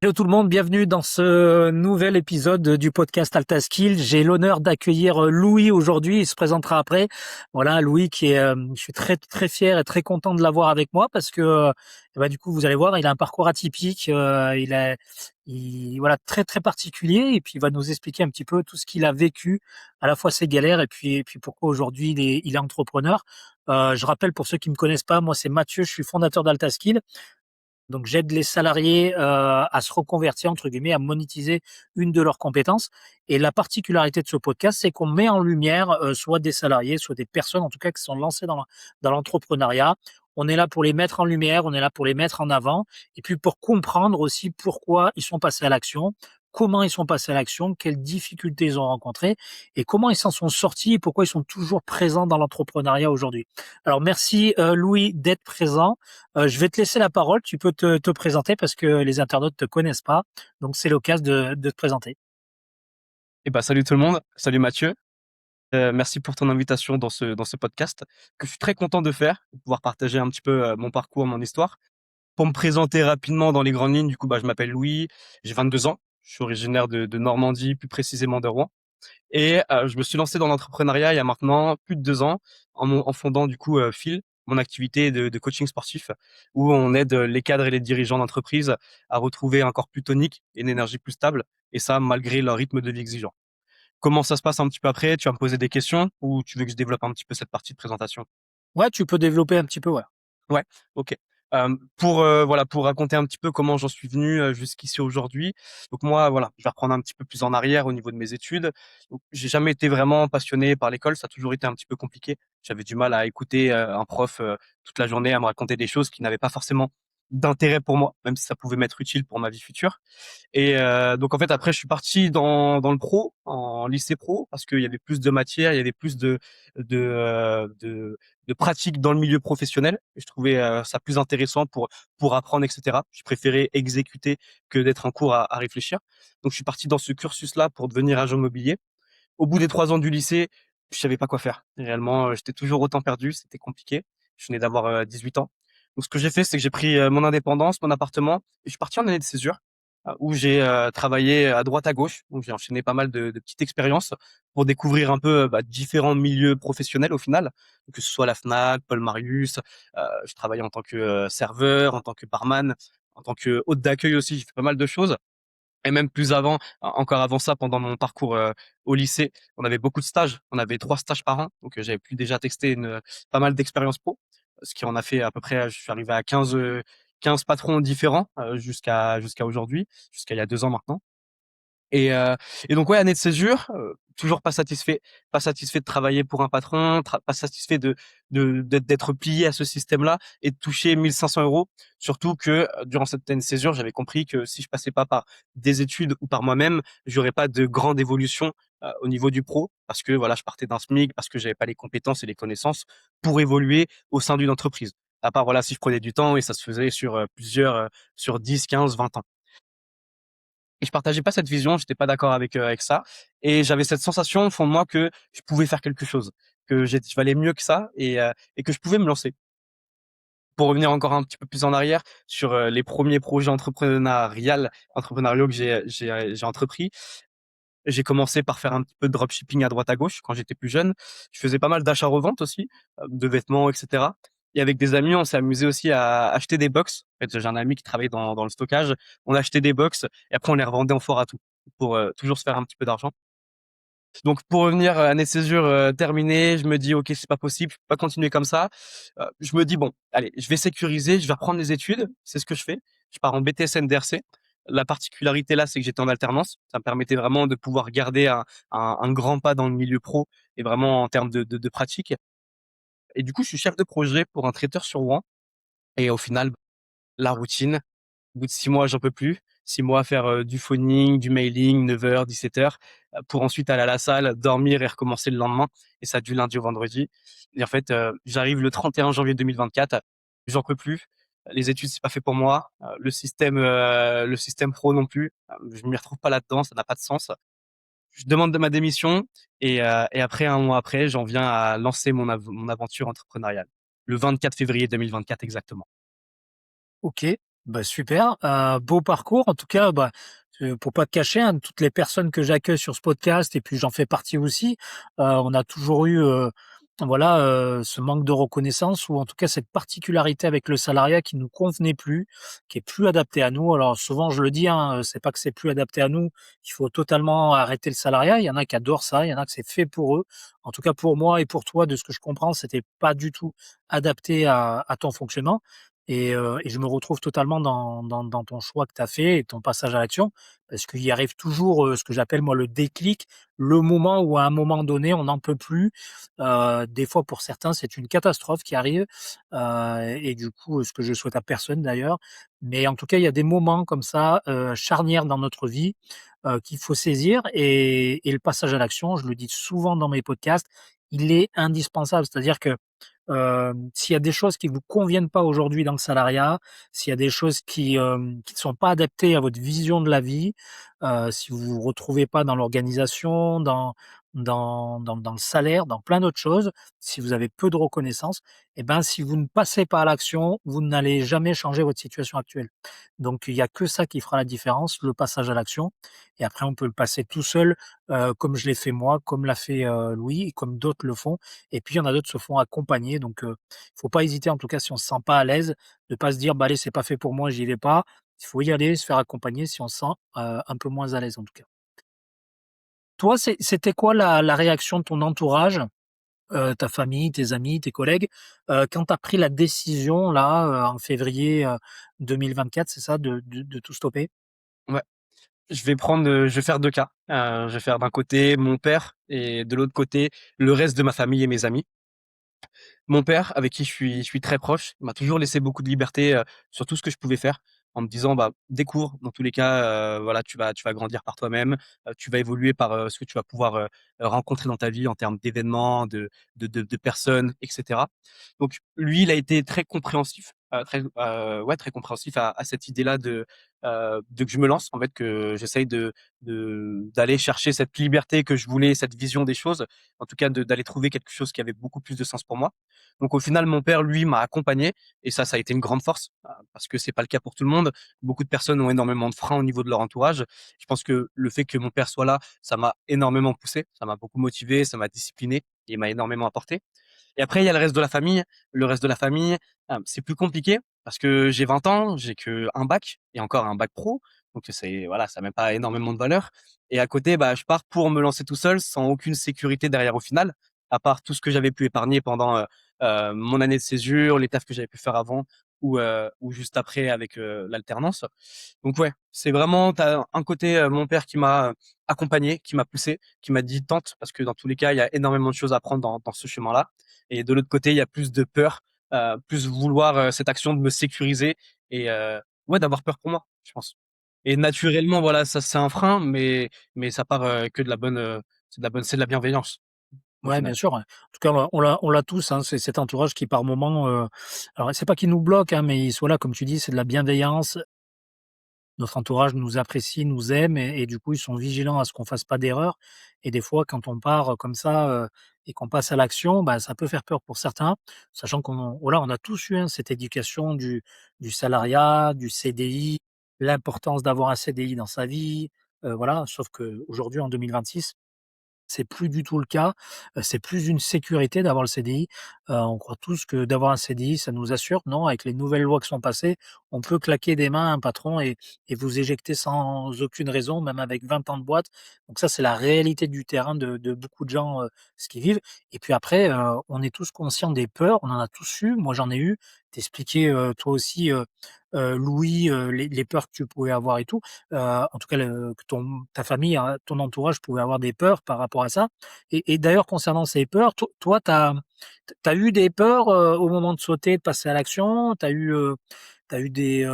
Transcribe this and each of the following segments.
Hello tout le monde, bienvenue dans ce nouvel épisode du podcast Alta Skill. J'ai l'honneur d'accueillir Louis aujourd'hui, il se présentera après. Voilà, Louis qui est, je suis très très fier et très content de l'avoir avec moi parce que, du coup, vous allez voir, il a un parcours atypique, voilà très très particulier et puis il va nous expliquer un petit peu tout ce qu'il a vécu, à la fois ses galères et puis pourquoi aujourd'hui il est entrepreneur. Je rappelle pour ceux qui me connaissent pas, moi c'est Mathieu, je suis fondateur d'Alta Skill. Donc j'aide les salariés, à se reconvertir entre guillemets, à monétiser une de leurs compétences et la particularité de ce podcast, c'est qu'on met en lumière, soit des salariés, soit des personnes en tout cas qui sont lancées dans l'entrepreneuriat. On est là pour les mettre en lumière, on est là pour les mettre en avant et puis pour comprendre aussi pourquoi ils sont passés à l'action, comment ils sont passés à l'action, quelles difficultés ils ont rencontrées et comment ils s'en sont sortis et pourquoi ils sont toujours présents dans l'entrepreneuriat aujourd'hui. Alors merci, Louis d'être présent. Je vais te laisser la parole. Tu peux te présenter parce que les internautes te connaissent pas. Donc, c'est l'occasion de te présenter. Salut tout le monde, salut Mathieu. Merci pour ton invitation dans ce podcast que je suis très content de faire, de pouvoir partager un petit peu mon parcours, mon histoire. Pour me présenter rapidement dans les grandes lignes, du coup, je m'appelle Louis, j'ai 22 ans, je suis originaire de Normandie, plus précisément de Rouen. Et je me suis lancé dans l'entrepreneuriat il y a maintenant plus de 2 ans en fondant du coup Phil, mon activité de coaching sportif, où on aide les cadres et les dirigeants d'entreprise à retrouver un corps plus tonique et une énergie plus stable, et ça malgré leur rythme de vie exigeant. Comment ça se passe un petit peu après? Tu vas me poser des questions ou tu veux que je développe un petit peu cette partie de présentation? Ouais, tu peux développer un petit peu, ouais. Ouais, OK. Voilà, pour raconter un petit peu comment j'en suis venu, jusqu'ici aujourd'hui. Donc moi, voilà, je vais reprendre un petit peu plus en arrière au niveau de mes études. Donc j'ai jamais été vraiment passionné par l'école, ça a toujours été un petit peu compliqué. J'avais du mal à écouter, un prof, toute la journée, à me raconter des choses qui n'avaient pas forcément d'intérêt pour moi, même si ça pouvait m'être utile pour ma vie future. Et donc en fait après je suis parti dans le pro, en lycée pro, parce qu'il y avait plus de matières, il y avait plus de, heu, de de pratiques dans le milieu professionnel, et je trouvais, ça plus intéressant pour apprendre et cetera. Je préférais exécuter que d'être en cours à réfléchir. Donc je suis parti dans ce cursus-là pour devenir agent immobilier. Au bout des 3 ans du lycée, je savais pas quoi faire. Réellement, j'étais toujours autant perdu, c'était compliqué. Je venais d'avoir, 18 ans. Donc ce que j'ai fait, c'est que j'ai pris, mon indépendance, mon appartement, et je suis parti en année de césure, où j'ai, travaillé à droite à gauche. Donc j'ai enchaîné pas mal de petites expériences pour découvrir un peu, différents milieux professionnels au final, que ce soit la Fnac, Paul Marius. Je travaillais en tant que, serveur, en tant que barman, en tant que hôte d'accueil aussi, j'ai fait pas mal de choses. Et même plus avant, encore avant ça, pendant mon parcours, au lycée, on avait beaucoup de stages. On avait 3 stages par an, donc j'avais pu déjà tester pas mal d'expériences pro, ce qui en a fait à peu près, je suis arrivé à 15 patrons différents, jusqu'à aujourd'hui, jusqu'à il y a 2 ans maintenant. Et heu et donc ouais, année de césure, toujours pas satisfait de travailler pour un patron, pas satisfait d'être plié à ce système-là et de toucher 1 500 €. Surtout que, durant cette année de césure, j'avais compris que si je passais pas par des études ou par moi-même, j'aurais pas de grande évolution, au niveau du pro. Parce que voilà, je partais d'un SMIC, parce que j'avais pas les compétences et les connaissances pour évoluer au sein d'une entreprise. À part voilà, si je prenais du temps, et ça se faisait sur 10, 15, 20 ans. Et je partageais pas cette vision, j'étais pas d'accord avec ça, et j'avais cette sensation au fond de moi que je pouvais faire quelque chose, que je valais mieux que ça, et que je pouvais me lancer. Pour revenir encore un petit peu plus en arrière sur, les premiers projets entrepreneuriaux que j'ai entrepris. J'ai commencé par faire un petit peu de dropshipping à droite à gauche quand j'étais plus jeune. Je faisais pas mal d'achats-reventes aussi, de vêtements et cetera, et avec des amis, on s'est amusé aussi à acheter des box. En fait, j'ai un ami qui travaille dans le stockage. On achetait des box et après on les revendait en foire à tout pour, toujours se faire un petit peu d'argent. Donc pour revenir, année de césure, terminée, je me dis: «OK, c'est pas possible, je peux pas continuer comme ça». Je me dis: «Bon, allez, je vais sécuriser, je vais reprendre les études». C'est ce que je fais. Je pars en BTS NDRC. La particularité là, c'est que j'étais en alternance. Ça me permettait vraiment de pouvoir garder un grand pas dans le milieu pro, et vraiment en termes de pratique. Et du coup, je suis chef de projet pour un traiteur sur Rouen, et au final, la routine. Au bout de 6 mois, j'en peux plus. 6 mois à faire, du phoning, du mailing, 9 h, 17 h, pour ensuite aller à la salle, dormir et recommencer le lendemain, et ça du lundi au vendredi. Et en fait, j'arrive le 31 janvier 2024, j'en peux plus. Les études, c'est pas fait pour moi. Le système pro non plus. Je m'y retrouve pas là-dedans, ça n'a pas de sens. Je demande de ma démission, et après, un mois après, j'en viens à lancer mon aventure entrepreneuriale. Le 24 février 2024 exactement. OK. Bah, super, beau parcours. En tout cas, bah, pour pas te cacher, hein, toutes les personnes que j'accueille sur ce podcast et puis j'en fais partie aussi, on a toujours eu, voilà, ce manque de reconnaissance ou en tout cas cette particularité avec le salariat qui nous convenait plus, qui est plus adapté à nous. Alors souvent je le dis, hein, c'est pas que c'est plus adapté à nous, qu'il faut totalement arrêter le salariat. Il y en a qui adorent ça, il y en a que c'est fait pour eux. En tout cas pour moi et pour toi, de ce que je comprends, c'était pas du tout adapté à ton fonctionnement. Et je me retrouve totalement dans ton choix que tu as fait et ton passage à l'action, parce qu'il y arrive toujours, ce que j'appelle moi le déclic, le moment où à un moment donné on n'en peut plus. Des fois pour certains c'est une catastrophe qui arrive, et du coup, ce que je souhaite à personne d'ailleurs. Mais en tout cas, il y a des moments comme ça, charnières dans notre vie, qu'il faut saisir et le passage à l'action, je le dis souvent dans mes podcasts, il est indispensable. C'est-à-dire que s'il y a des choses qui vous conviennent pas aujourd'hui dans le salariat, s'il y a des choses qui ne sont pas adaptées à votre vision de la vie, si vous vous retrouvez pas dans l'organisation, dans le salaire, dans plein d'autres choses, si vous avez peu de reconnaissance, et ben, si vous ne passez pas à l'action, vous n'allez jamais changer votre situation actuelle. Donc il y a que ça qui fera la différence, le passage à l'action et après on peut le passer tout seul, comme je l'ai fait moi, comme l'a fait, Louis et comme d'autres le font et puis il y en a d'autres qui se font accompagner donc faut pas hésiter en tout cas si on se sent pas à l'aise, de pas se dire: «Bah, allez, c'est pas fait pour moi, j'y vais pas». Il faut y aller, se faire accompagner si on se sent, un peu moins à l'aise en tout cas. Toi, c'était quoi la réaction de ton entourage, ta famille, tes amis, tes collègues, quand tu as pris la décision là, en février, 2024, c'est ça, de tout stopper? Ouais, je vais faire 2 cas. Je vais faire d'un côté mon père et de l'autre côté le reste de ma famille et mes amis. Mon père, avec qui je suis très proche, m'a toujours laissé beaucoup de liberté, sur tout ce que je pouvais faire, en me disant: «Bah, découvre, dans tous les cas, voilà, tu vas grandir par toi-même, tu vas évoluer par, ce que tu vas pouvoir, rencontrer dans ta vie en termes d'événements, de personnes et cetera». Donc lui, il a été très compréhensif, ouais, très compréhensif à cette idée-là de que je me lance, en fait, que j'essaye d'aller chercher cette liberté que je voulais, cette vision des choses, en tout cas d'aller trouver quelque chose qui avait beaucoup plus de sens pour moi. Donc au final, mon père, lui, m'a accompagné et ça a été une grande force, parce que c'est pas le cas pour tout le monde. Beaucoup de personnes ont énormément de freins au niveau de leur entourage. Je pense que le fait que mon père soit là, ça m'a énormément poussé, ça m'a beaucoup motivé, ça m'a discipliné et m'a énormément apporté. Et après, il y a le reste de la famille. Le reste de la famille, c'est plus compliqué parce que j'ai 20 ans, j'ai que un bac et encore un bac pro. Donc c'est voilà, ça a même pas énormément de valeur. Et à côté, bah, je pars pour me lancer tout seul sans aucune sécurité derrière au final, à part tout ce que j'avais pu épargner pendant, mon année de césure, les tafs que j'avais pu faire avant ou juste après avec, l'alternance. Donc ouais, c'est vraiment tu as un côté, mon père qui m'a accompagné, qui m'a poussé, qui m'a dit: «Tente» parce que dans tous les cas, il y a énormément de choses à prendre dans ce chemin-là et de l'autre côté, il y a plus de peur, plus vouloir, cette action de me sécuriser et ouais, d'avoir peur pour moi, je pense. Et naturellement, voilà, ça c'est un frein, mais ça part, que de la bonne, c'est de la bienveillance, au Ouais, bien final. sûr, ouais. En tout cas, on l'a tous, hein, c'est cet entourage qui par moment, alors c'est pas qu'il nous bloque, hein, mais voilà, comme tu dis, c'est de la bienveillance. Notre entourage nous apprécie, nous aime et du coup, ils sont vigilants à ce qu'on fasse pas d'erreur et des fois, quand on part, comme ça, et qu'on passe à l'action, bah, ça peut faire peur pour certains, sachant qu'on voilà, on a tous eu, hein, cette éducation du salariat, du CDI, l'importance d'avoir un CDI dans sa vie, voilà. Sauf qu'aujourd'hui, en 2026, c'est plus du tout le cas, c'est plus une sécurité d'avoir le CDI. On croit tous que d'avoir un CDI, ça nous assure. Non, avec les nouvelles lois qui sont passées, on peut claquer des mains à un patron et vous éjecter sans aucune raison, même avec 20 ans de boîte. Donc ça, c'est la réalité du terrain de beaucoup de gens, ce qu'ils vivent et puis après, on est tous conscients des peurs, on en a tous eu. Moi, j'en ai eu. Tu toi aussi, Louis, les peurs que tu pouvais avoir et tout. En tout cas que ta famille, hein, ton entourage pouvait avoir des peurs par rapport à ça et d'ailleurs concernant ces peurs, toi tu as eu des peurs, au moment de sauter, de passer à l'action? Tu as eu des,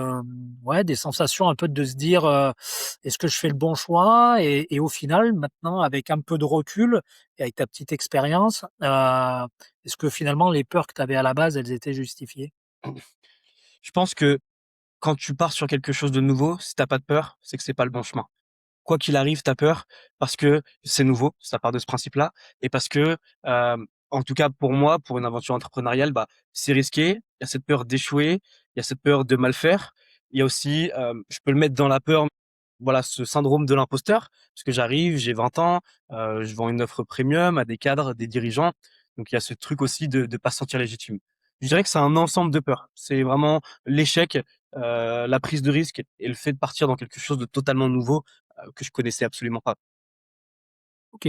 ouais, des sensations un peu de se dire, «Est-ce que je fais le bon choix?» Et au final, maintenant, avec un peu de recul et avec ta petite expérience, est-ce que finalement les peurs que tu avais à la base, elles étaient justifiées? Je pense que quand tu pars sur quelque chose de nouveau, si tu as pas de peur, c'est que c'est pas le bon chemin. Quoi qu'il arrive, tu as peur parce que c'est nouveau, ça part de ce principe-là et parce que, en tout cas pour moi, pour une aventure entrepreneuriale, bah, c'est risqué, il y a cette peur d'échouer, il y a cette peur de mal faire Il y a aussi, je peux le mettre dans la peur, voilà, ce syndrome de l'imposteur, parce que j'arrive, j'ai 20 ans, je vends une offre premium à des cadres, des dirigeants, donc il y a ce truc aussi de pas se sentir légitime. Je dirais que c'est un ensemble de peurs. C'est vraiment l'échec, la prise de risque et le fait de partir dans quelque chose de totalement nouveau, que je connaissais absolument pas. OK.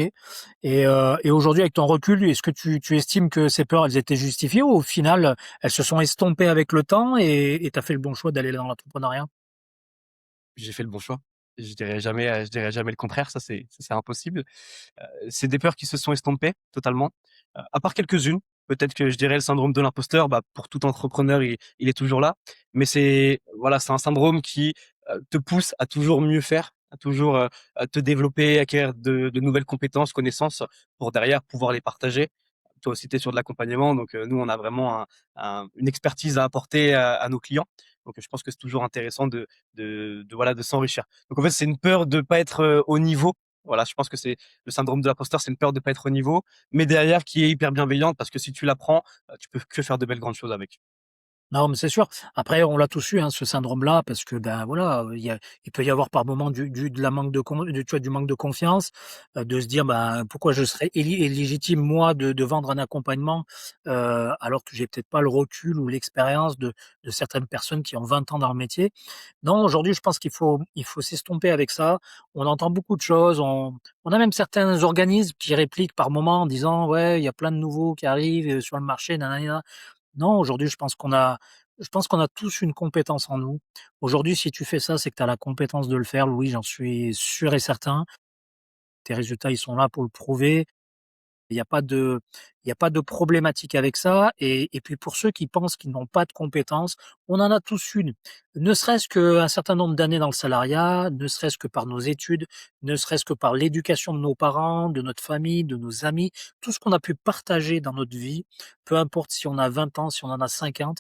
Et aujourd'hui, avec ton recul, est-ce que tu estimes que ces peurs, elles étaient justifiées ou au final, elles se sont estompées avec le temps et tu as fait le bon choix d'aller dans l'entrepreneuriat? J'ai fait le bon choix. Je dirais jamais le contraire, ça c'est impossible. C'est des peurs qui se sont estompées totalement, à part quelques-unes. Peut-être que je dirais le syndrome de l'imposteur, bah, pour tout entrepreneur, il est toujours là. Mais c'est voilà, c'est un syndrome qui, te pousse à toujours mieux faire, à toujours, à te développer, acquérir de nouvelles compétences, connaissances pour derrière pouvoir les partager. Toi aussi, tu es sur de l'accompagnement, donc nous, on a vraiment une expertise à apporter à nos clients. Donc je pense que c'est toujours intéressant voilà, de s'enrichir. Donc en fait, c'est une peur de pas être, au niveau. Voilà, je pense que c'est le syndrome de l'imposteur, c'est une peur de pas être au niveau, mais derrière qui est hyper bienveillante parce que si tu l'apprends, tu peux que faire de belles grandes choses avec. Non, mais c'est sûr. Après, on l'a tous eu, hein, ce syndrome-là, parce que, ben, voilà, il peut y avoir par moment de la manque de tu vois, du manque de confiance, de se dire: «Ben, pourquoi je serais légitime, moi, de vendre un accompagnement, alors que j'ai peut-être pas le recul ou l'expérience de certaines personnes qui ont 20 ans dans le métier». Non, aujourd'hui, je pense qu'il faut s'estomper avec ça. On entend beaucoup de choses, on a même certains organismes qui répliquent par moment en disant: «Ouais, il y a plein de nouveaux qui arrivent, sur le marché, nanani». Non, aujourd'hui, je pense qu'on a tous une compétence en nous. Aujourd'hui, si tu fais ça, c'est que tu as la compétence de le faire, Louis, j'en suis sûr et certain. Tes résultats, ils sont là pour le prouver. Il y a pas de il y a pas de problématique avec ça et puis pour ceux qui pensent qu'ils n'ont pas de compétences, on en a tous une. Ne serait-ce qu'un certain nombre d'années dans le salariat, ne serait-ce que par nos études, ne serait-ce que par l'éducation de nos parents, de notre famille, de nos amis, tout ce qu'on a pu partager dans notre vie, peu importe si on a 20 ans, si on en a 50,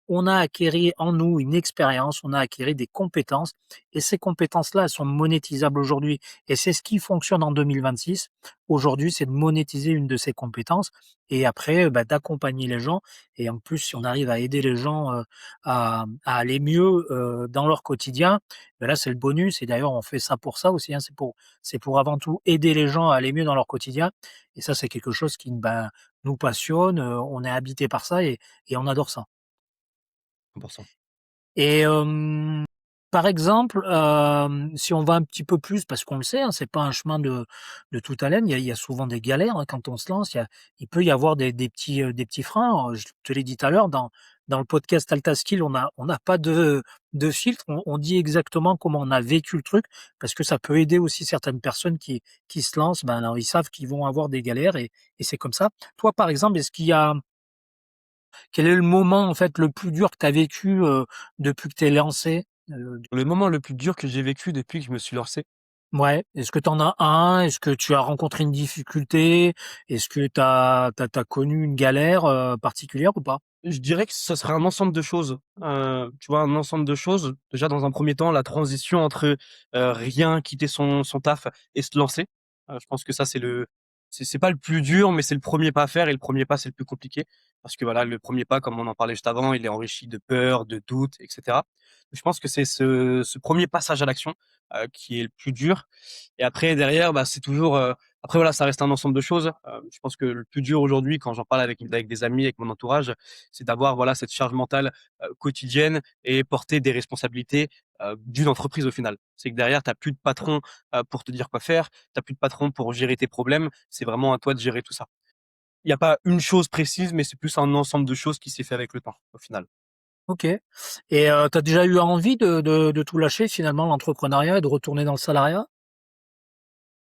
on a acquéri en nous une expérience, on a acquéri des compétences et ces compétences-là, elles sont monétisables aujourd'hui et c'est ce qui fonctionne en 2026. Aujourd'hui, c'est de monétiser une de ces compétences et après, bah, d'accompagner les gens et en plus, si on arrive à aider les gens, à aller mieux, dans leur quotidien, bah, là, c'est le bonus et d'ailleurs, on fait ça pour ça aussi, hein. C'est pour avant tout aider les gens à aller mieux dans leur quotidien et ça, c'est quelque chose qui, ben, nous passionne, on est habité par ça et on adore ça. 100. Et par exemple, si on va un petit peu plus parce qu'on le sait, hein, c'est pas un chemin de toute haleine, il y a souvent des galères, hein, quand on se lance, il peut y avoir des petits freins. Je te l'ai dit tout à l'heure, dans le podcast AltaSkill, on n'a pas de filtre, on dit exactement comment on a vécu le truc parce que ça peut aider aussi certaines personnes qui se lancent, ben, alors ils savent qu'ils vont avoir des galères et c'est comme ça. Toi, par exemple, est-ce qu'il y a quel est le moment, en fait, le plus dur que tu as vécu, depuis que tu es lancé? Le moment le plus dur que j'ai vécu depuis que je me suis lancé. Ouais, est-ce que tu en as un? Est-ce que tu as rencontré une difficulté? Est-ce que tu as connu une galère, particulière ou pas? Je dirais que ça serait un ensemble de choses, tu vois? Un ensemble de choses. Déjà, dans un premier temps, la transition entre, rien, quitter son taf et se lancer. Je pense que ça, c'est pas le plus dur, mais c'est le premier pas à faire et le premier pas, c'est le plus compliqué. Parce que voilà, le premier pas, comme on en parlait juste avant, il est enrichi de peur, de doute et cetera. Je pense que c'est ce 1er passage à l'action, qui est le plus dur et après derrière, bah, c'est toujours, après voilà, ça reste un ensemble de choses. Je pense que le plus dur aujourd'hui, quand j'en parle avec des amis, avec mon entourage, c'est d'avoir voilà cette charge mentale, quotidienne et porter des responsabilités, d'une entreprise au final. C'est que derrière, tu as plus de patron, pour te dire quoi faire, tu as plus de patron pour gérer tes problèmes, c'est vraiment à toi de gérer tout ça. Il y a pas une chose précise, mais c'est plus un ensemble de choses qui s'est fait avec le temps, au final. OK et tu as déjà eu envie de tout lâcher finalement, l'entrepreneuriat et de retourner dans le salariat?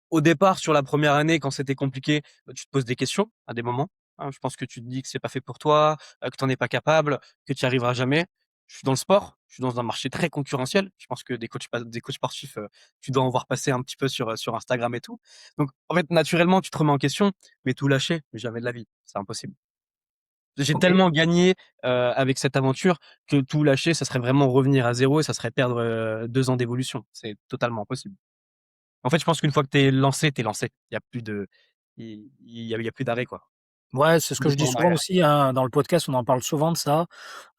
Au départ, sur la première année, quand c'était compliqué, bah, tu te poses des questions à des moments, hein. Je pense que tu te dis que c'est pas fait pour toi, que tu en es pas capable, que tu y arriveras jamais. Je suis dans le sport, je suis dans un marché très concurrentiel. Je pense que des coachs sportifs, tu dois en voir passer un petit peu sur Instagram et tout. Donc en fait, naturellement, tu te remets en question, mais tout lâcher, jamais de la vie, c'est impossible. J'ai OK. tellement gagné, avec cette aventure que tout lâcher, ça serait vraiment revenir à zéro et ça serait perdre, 2 ans d'évolution. C'est totalement impossible. En fait, je pense qu'une fois que tu es lancé, tu es lancé. Il y a plus de il y a plus d'arrêt, quoi. Ouais, c'est ce ou que des je dis pas en souvent arrière. aussi, hein, dans le podcast, on en parle souvent de ça.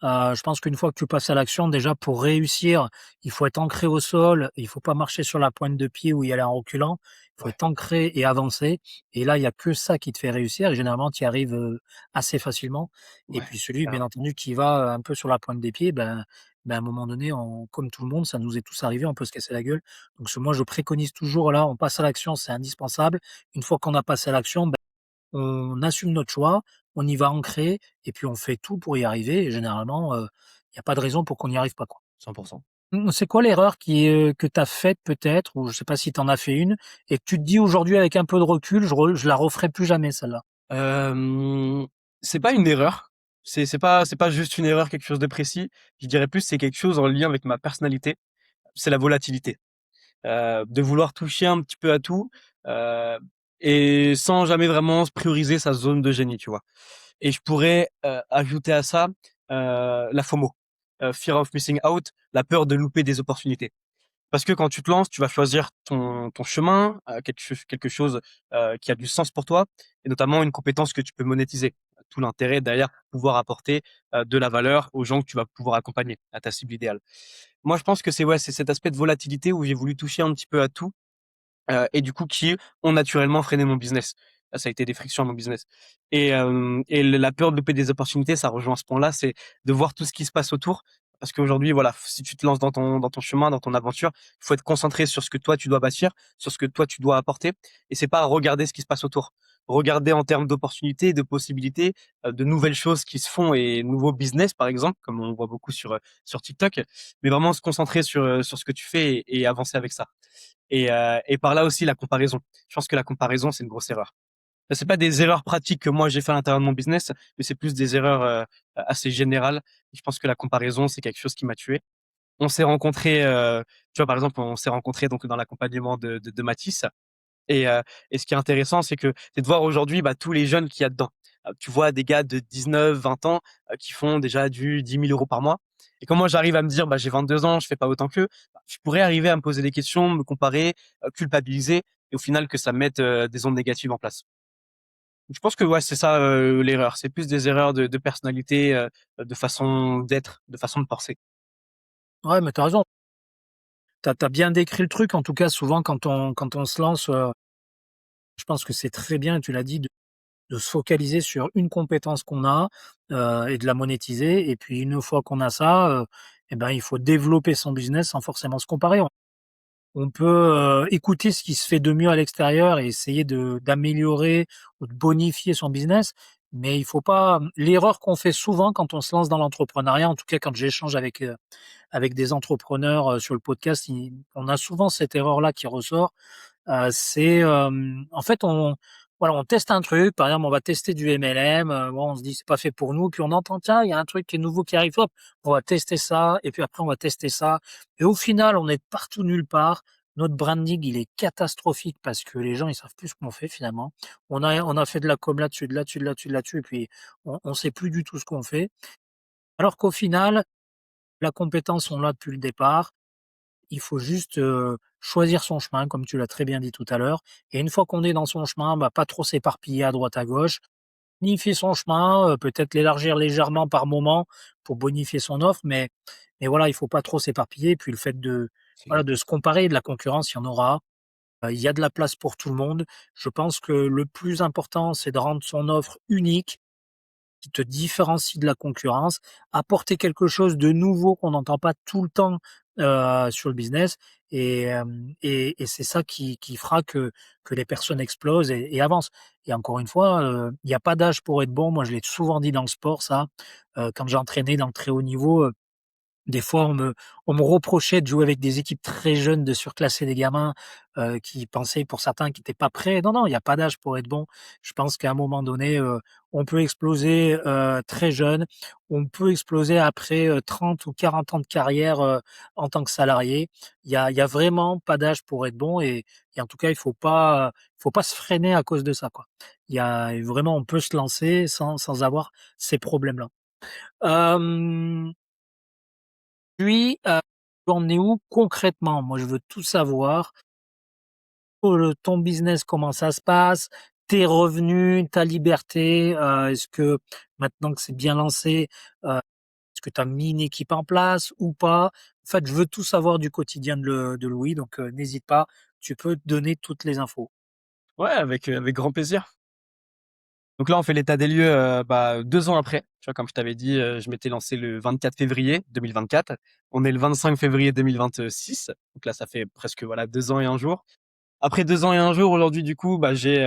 Je pense qu'une fois que tu passes à l'action, déjà pour réussir, il faut être ancré au sol, il faut pas marcher sur la pointe de pied ou y aller en reculant. Il faut Ouais, être ancré et avancer et là, il y a que ça qui te fait réussir et généralement tu y arrives, assez facilement et ouais, puis celui, bien carrément. entendu, qui va, un peu sur la pointe des pieds, à un moment donné, on comme tout le monde, ça nous est tous arrivé, on peut se casser la gueule. Donc moi, je préconise toujours là, on passe à l'action, c'est indispensable. Une fois qu'on a passé à l'action, on assume notre choix, on y va ancré et puis on fait tout pour y arriver et généralement, il y a pas de raison pour qu'on n'y arrive pas, quoi. 100%. C'est quoi l'erreur que tu as faite peut-être ou je sais pas si tu en as fait une et que tu te dis aujourd'hui avec un peu de recul: Je la referai plus jamais celle-là»? Hem, c'est pas une erreur, c'est pas juste une erreur, quelque chose de précis. Je dirais plus c'est quelque chose en lien avec ma personnalité, c'est la volatilité. De vouloir toucher un petit peu à tout, heu et sans jamais vraiment se prioriser sa zone de génie, tu vois? Et je pourrais, ajouter à ça, la FOMO, Fear of Missing Out, la peur de louper des opportunités. Parce que quand tu te lances, tu vas choisir ton chemin, quelque chose, qui a du sens pour toi et notamment une compétence que tu peux monétiser. Tout l'intérêt derrière, pour pouvoir apporter, de la valeur aux gens que tu vas pouvoir accompagner, à ta cible idéale. Moi, je pense que c'est ouais, c'est cet aspect de volatilité où j'ai voulu toucher un petit peu à tout, et du coup qui ont naturellement freiné mon business. Ça a été des frictions à mon business et la peur de louper des opportunités, ça rejoint ce point-là, c'est de voir tout ce qui se passe autour. Parce qu'aujourd'hui, voilà, si tu te lances dans ton chemin, dans ton aventure, il faut être concentré sur ce que toi tu dois bâtir, sur ce que toi tu dois apporter et c'est pas regarder ce qui se passe autour. Regarder en termes d'opportunités, de possibilités, de nouvelles choses qui se font et nouveaux business par exemple, comme on voit beaucoup sur TikTok, mais vraiment se concentrer sur ce que tu fais et avancer avec ça. Et par là aussi la comparaison. Je pense que la comparaison, c'est une grosse erreur. C'est pas des erreurs pratiques que moi j'ai fait à l'intérieur de mon business, mais c'est plus des erreurs assez générales. Je pense que la comparaison, c'est quelque chose qui m'a tué. On s'est rencontrés, tu vois, par exemple, on s'est rencontrés donc dans l'accompagnement de Mathis. Et ce qui est intéressant, c'est de voir aujourd'hui, tous les jeunes qu'il y a dedans. Tu vois des gars de 19, 20 ans, qui font déjà du 10 000 € par mois. Et quand moi j'arrive à me dire: «J'ai 22 ans, je fais pas autant qu'eux», je pourrais arriver à me poser des questions, me comparer, culpabiliser et au final que ça mette, des ondes négatives en place. Je pense que ouais, c'est ça, l'erreur. C'est plus des erreurs de personnalité, de façon d'être, de façon de penser. Ouais, mais tu as raison. Tu as bien décrit le truc en tout cas souvent quand on se lance, je pense que c'est très bien, tu l'as dit, de se focaliser sur une compétence qu'on a, et de la monétiser et puis une fois qu'on a ça, il faut développer son business sans forcément se comparer. On peut, écouter ce qui se fait de mieux à l'extérieur et essayer de d'améliorer ou de bonifier son business, mais il faut pas l'erreur qu'on fait souvent quand on se lance dans l'entrepreneuriat, en tout cas quand j'échange avec des entrepreneurs, sur le podcast, on a souvent cette erreur-là qui ressort. En fait, on teste un truc, par exemple, on va tester du MLM, bon, on se dit: «C'est pas fait pour nous», puis on entend: «Tiens, il y a un truc qui est nouveau qui arrive, hop, on va tester ça» et puis après on va tester ça et au final, on est partout nulle part. Notre branding, il est catastrophique parce que les gens, ils savent plus ce qu'on fait finalement. On a fait de la com là-dessus, de là-dessus, de là-dessus, de là-dessus et puis on sait plus du tout ce qu'on fait. Alors qu'au final, la compétence, on l'a depuis le départ. Il faut juste, choisir son chemin, comme tu l'as très bien dit tout à l'heure et une fois qu'on est dans son chemin, pas trop s'éparpiller à droite à gauche. Bonifier son chemin, peut-être l'élargir légèrement par moment pour bonifier son offre, mais voilà, il faut pas trop s'éparpiller et puis le fait de, C'est voilà, clair. de se comparer, de la concurrence, il y en aura. Il y a de la place pour tout le monde. Je pense que le plus important, c'est de rendre son offre unique qui te différencie de la concurrence, apporter quelque chose de nouveau qu'on n'entend pas tout le temps, sur le business et c'est ça qui fera que les personnes explosent et avancent et encore une fois, il y a pas d'âge pour être bon. Moi, je l'ai souvent dit dans le sport ça, quand j'ai entraîné dans le très haut niveau, des fois, on me reprochait de jouer avec des équipes très jeunes, de surclasser des gamins, qui pensaient pour certains qui étaient pas prêts. Non, non, il y a pas d'âge pour être bon. Je pense qu'à un moment donné, on peut exploser, très jeune. On peut exploser après, 30 ou 40 ans de carrière, en tant que salarié. Il y a vraiment pas d'âge pour être bon et en tout cas, il faut pas se freiner à cause de ça, quoi. Il y a vraiment on peut se lancer sans avoir ces problèmes-là. Hem Puis, tu en es où concrètement? Moi, je veux tout savoir. Ton business, comment ça se passe? tes revenus, ta liberté? Est-ce que maintenant que c'est bien lancé, est-ce que tu as mis une équipe en place ou pas? En fait, je veux tout savoir du quotidien de Louis, donc n'hésite pas, tu peux donner toutes les infos. Ouais, avec grand plaisir. Donc là, on fait l'état des lieux, 2 ans après. Tu vois, comme je t'avais dit, je m'étais lancé le 24 février 2024. On est le 25 février 2026. Donc là, ça fait presque, voilà, 2 ans et 1 jour. Après 2 ans et 1 jour, aujourd'hui, du coup, j'ai,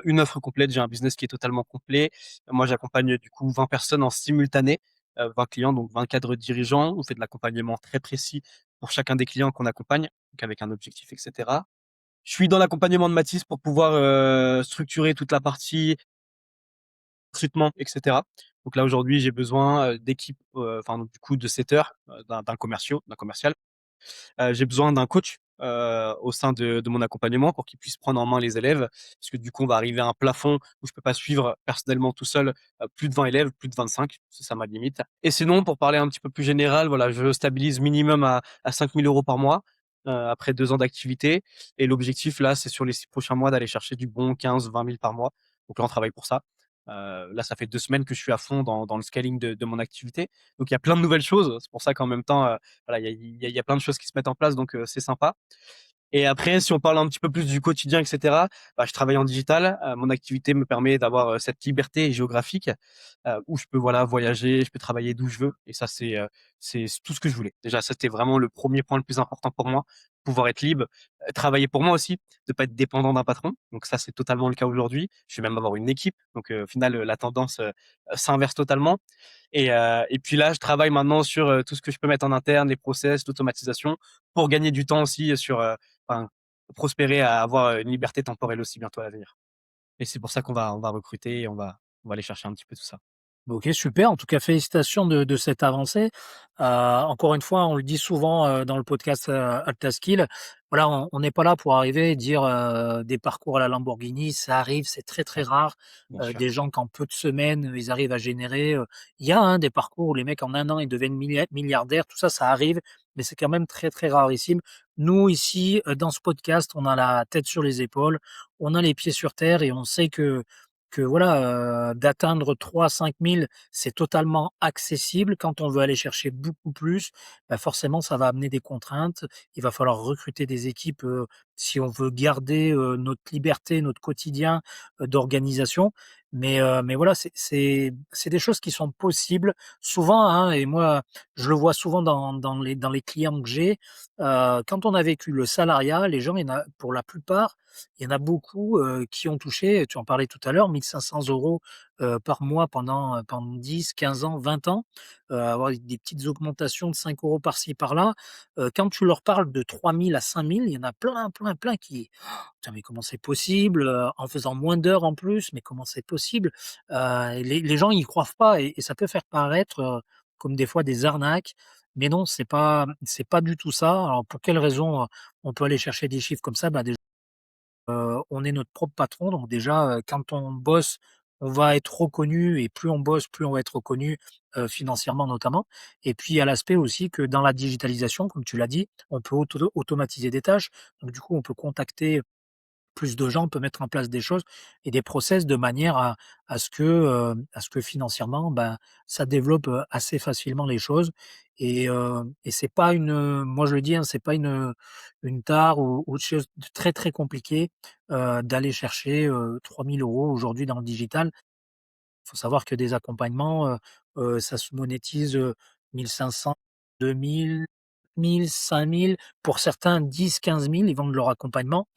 une offre complète. J'ai un business qui est totalement complet. Moi, j'accompagne, du coup, 20 personnes en simultané, 20 clients, donc 20 cadres dirigeants. On fait de l'accompagnement très précis pour chacun des clients qu'on accompagne, donc avec un objectif et cetera. Je suis dans l'accompagnement de Mathis pour pouvoir, structurer toute la partie recrutement et cetera. Donc là, aujourd'hui, j'ai besoin, d'équipes, enfin, donc du coup, de setters, d'un commercial. J'ai besoin d'un coach, au sein de mon accompagnement pour qu'il puisse prendre en main les élèves. Parce que du coup, on va arriver à un plafond où je peux pas suivre personnellement tout seul, plus de 20 élèves, plus de 25, c'est ça ma limite. Et sinon, pour parler un petit peu plus général, voilà, je stabilise minimum à 5 000 € par mois, après 2 ans d'activité. Et l'objectif là, c'est sur les 6 prochains mois d'aller chercher du bon 15-20 000 par mois. Donc là, on travaille pour ça. Là, ça fait 2 semaines que je suis à fond dans le scaling de mon activité. Donc il y a plein de nouvelles choses. C'est pour ça qu'en même temps, voilà, il y a plein de choses qui se mettent en place, donc c'est sympa. Et après, si on parle un petit peu plus du quotidien, et cetera, je travaille en digital. Mon activité me permet d'avoir, cette liberté géographique, où je peux, voilà, voyager, je peux travailler d'où je veux et ça, c'est tout ce que je voulais. Déjà, ça, c'était vraiment le premier point le plus important pour moi, pouvoir être libre, travailler pour moi aussi, de pas être dépendant d'un patron. Donc ça, c'est totalement le cas aujourd'hui. Je vais même avoir une équipe, donc au final, la tendance, s'inverse totalement. Et puis là, je travaille maintenant sur, tout ce que je peux mettre en interne, les process, l'automatisation, pour gagner du temps aussi sur, enfin, prospérer à avoir une liberté temporelle aussi bientôt à l'avenir. Et c'est pour ça qu'on va recruter et on va aller chercher un petit peu tout ça. OK, super. En tout cas, félicitations de cette avancée. Encore une fois, on le dit souvent, dans le podcast, Altaskill, voilà, on n'est pas là pour arriver et dire, des parcours à la Lamborghini. Ça arrive, c'est très, très Ouais, rare, bien sûr. des gens qu'en peu de semaines, ils arrivent à générer, il y a, hein, des parcours où les mecs en 1 an, ils deviennent milliardaires. Tout ça, ça arrive, mais c'est quand même très, très rarissime. Nous, ici, dans ce podcast, on a la tête sur les épaules, on a les pieds sur terre et on sait que voilà, d'atteindre 3 à 5 000, c'est totalement accessible. Quand on veut aller chercher beaucoup plus, bah, forcément, ça va amener des contraintes. Il va falloir recruter des équipes, si on veut garder, notre liberté, notre quotidien, d'organisation. Mais voilà, c'est des choses qui sont possibles souvent, hein, et moi, je le vois souvent dans les clients que j'ai. Quand on a vécu le salariat, les gens, il y en a pour la plupart, il y en a beaucoup, qui ont touché, tu en parlais tout à l'heure, 1 500 € par mois pendant 10, 15 ans, 20 ans, avoir des petites augmentations de 5 € par-ci par-là. Quand tu leur parles de 3 000 à 5 000, il y en a plein, plein, plein qui: «Putain, mais comment c'est possible? En faisant moins d'heures en plus, mais comment c'est possible?» Et les gens y croient pas et ça peut faire paraître, comme des fois des arnaques, mais non, c'est pas du tout ça. Alors pour quelle raison, on peut aller chercher des chiffres comme ça? Bah, déjà, on est notre propre patron, donc déjà, quand on bosse, on va être reconnu et plus on bosse, plus on va être reconnu, financièrement notamment. Et puis il y a l'aspect aussi que dans la digitalisation, comme tu l'as dit, on peut automatiser des tâches. Donc du coup, on peut contacter plus de gens, on peut mettre en place des choses et des process de manière à ce que financièrement, ben, ça développe, assez facilement les choses et c'est pas moi je le dis, hein, c'est pas une tare ou autre chose de très, très compliqué, d'aller chercher, 3 000 € aujourd'hui dans le digital. Il faut savoir que des accompagnements, ça se monétise, 1 500, 2 000, 1 5 000, pour certains 10 000, 15 000, ils vendent leur accompagnement.